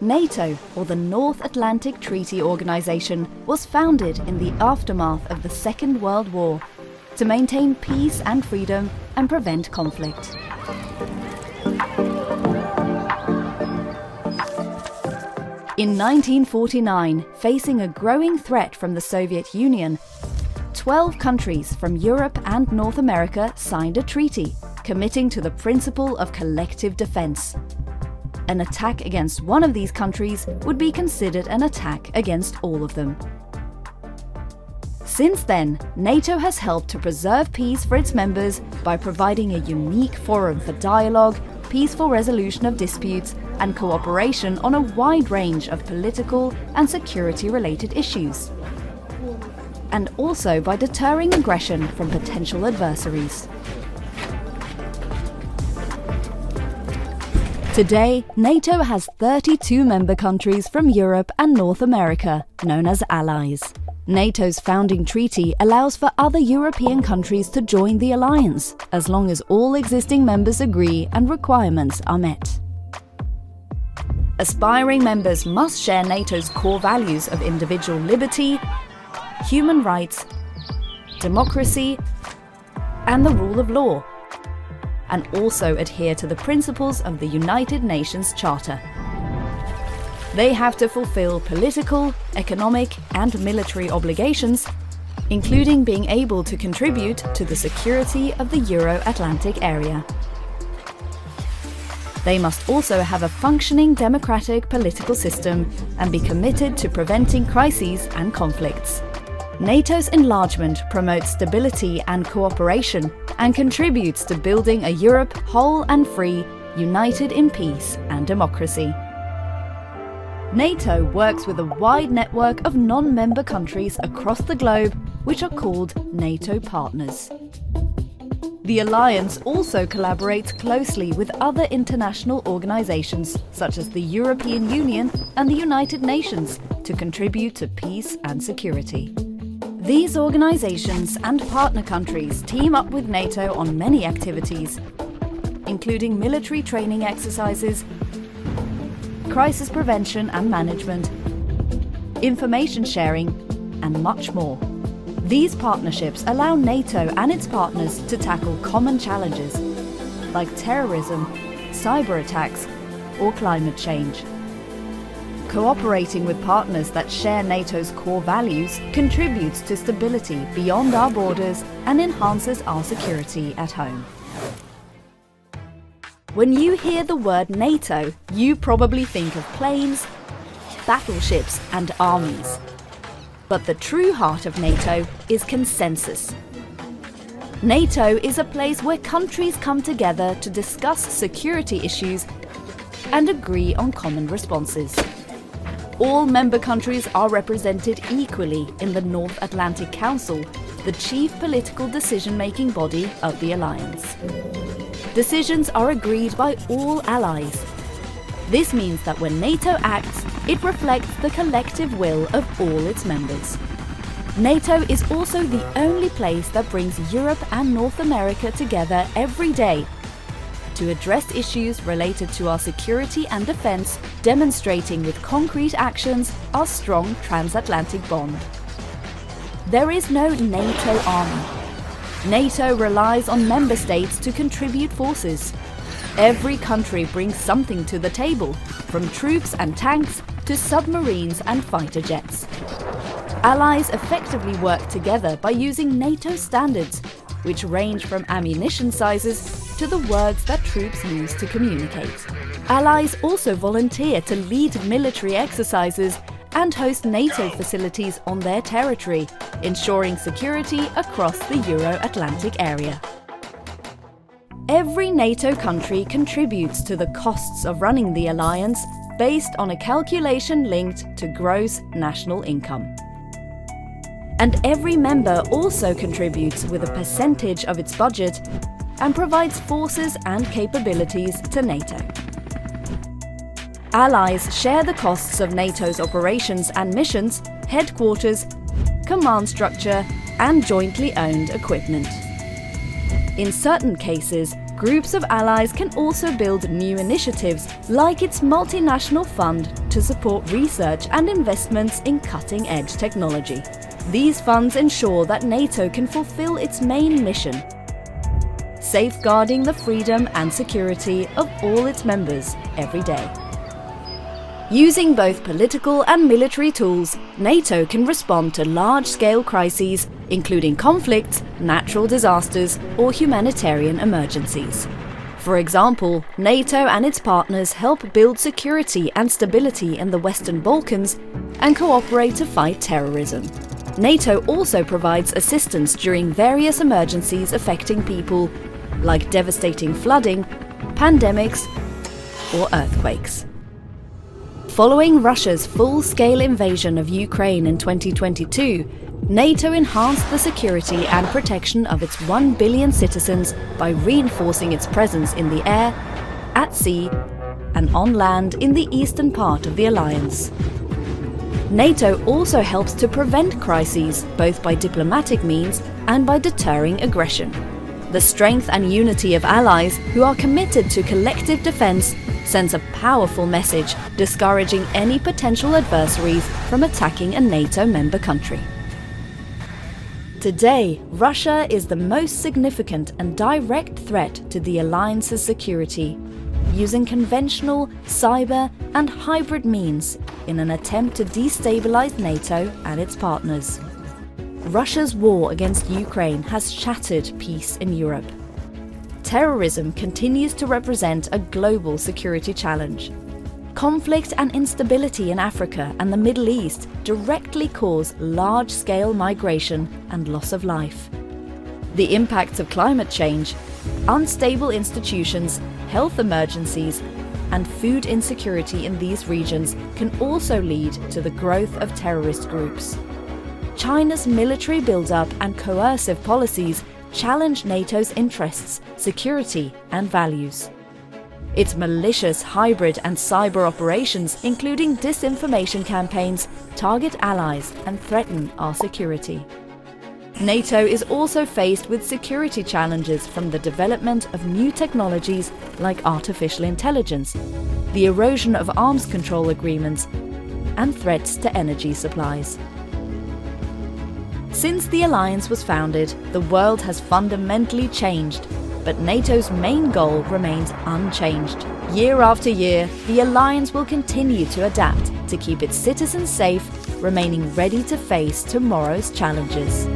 NATO, or the North Atlantic Treaty Organization, was founded in the aftermath of the Second World War to maintain peace and freedom and prevent conflict. In 1949, facing a growing threat from the Soviet Union, 12 countries from Europe and North America signed a treaty committing to the principle of collective defense. An attack against one of these countries would be considered an attack against all of them. Since then, NATO has helped to preserve peace for its members by providing a unique forum for dialogue, peaceful resolution of disputes, and cooperation on a wide range of political and security-related issues. And also by deterring aggression from potential adversaries. Today, NATO has 32 member countries from Europe and North America, known as allies. NATO's founding treaty allows for other European countries to join the alliance, as long as all existing members agree and requirements are met. Aspiring members must share NATO's core values of individual liberty, human rights, democracy, and the rule of law, and also adhere to the principles of the United Nations Charter. They have to fulfill political, economic, and military obligations, including being able to contribute to the security of the Euro-Atlantic area. They must also have a functioning democratic political system and be committed to preventing crises and conflicts. NATO's enlargement promotes stability and cooperation and contributes to building a Europe whole and free, united in peace and democracy. NATO works with a wide network of non-member countries across the globe, which are called NATO partners. The alliance also collaborates closely with other international organizations, such as the European Union and the United Nations, to contribute to peace and security. These organizations and partner countries team up with NATO on many activities, including military training exercises, crisis prevention and management, information sharing, and much more. These partnerships allow NATO and its partners to tackle common challenges like terrorism, cyber attacks, or climate change. Cooperating with partners that share NATO's core values contributes to stability beyond our borders and enhances our security at home. When you hear the word NATO, you probably think of planes, battleships, and armies. But the true heart of NATO is consensus. NATO is a place where countries come together to discuss security issues and agree on common responses. All member countries are represented equally in the North Atlantic Council, the chief political decision-making body of the alliance. Decisions are agreed by all allies. This means that when NATO acts, it reflects the collective will of all its members. NATO is also the only place that brings Europe and North America together every day to address issues related to our security and defense, demonstrating with concrete actions our strong transatlantic bond. There is no NATO army. NATO relies on member states to contribute forces. Every country brings something to the table, from troops and tanks to submarines and fighter jets. Allies effectively work together by using NATO standards, which range from ammunition sizes to the words that troops use to communicate. Allies also volunteer to lead military exercises and host NATO facilities on their territory, ensuring security across the Euro-Atlantic area. Every NATO country contributes to the costs of running the alliance based on a calculation linked to gross national income. And every member also contributes with a percentage of its budget and provides forces and capabilities to NATO. Allies share the costs of NATO's operations and missions, headquarters, command structure, and jointly owned equipment. In certain cases, groups of allies can also build new initiatives, like its multinational fund to support research and investments in cutting-edge technology. These funds ensure that NATO can fulfill its main mission, safeguarding the freedom and security of all its members every day. Using both political and military tools, NATO can respond to large-scale crises, including conflicts, natural disasters, or humanitarian emergencies. For example, NATO and its partners help build security and stability in the Western Balkans and cooperate to fight terrorism. NATO also provides assistance during various emergencies affecting people, like devastating flooding, pandemics, or earthquakes. Following Russia's full-scale invasion of Ukraine in 2022, NATO enhanced the security and protection of its 1 billion citizens by reinforcing its presence in the air, at sea, and on land in the eastern part of the alliance. NATO also helps to prevent crises, both by diplomatic means and by deterring aggression. The strength and unity of allies who are committed to collective defense sends a powerful message discouraging any potential adversaries from attacking a NATO member country. Today, Russia is the most significant and direct threat to the alliance's security, using conventional, cyber, and hybrid means in an attempt to destabilize NATO and its partners. Russia's war against Ukraine has shattered peace in Europe. Terrorism continues to represent a global security challenge. Conflict and instability in Africa and the Middle East directly cause large-scale migration and loss of life. The impacts of climate change, unstable institutions, health emergencies, and food insecurity in these regions can also lead to the growth of terrorist groups. China's military build-up and coercive policies challenge NATO's interests, security, and values. Its malicious hybrid and cyber operations, including disinformation campaigns, target allies and threaten our security. NATO is also faced with security challenges from the development of new technologies like artificial intelligence, the erosion of arms control agreements, and threats to energy supplies. Since the alliance was founded, the world has fundamentally changed, but NATO's main goal remains unchanged. Year after year, the alliance will continue to adapt to keep its citizens safe, remaining ready to face tomorrow's challenges.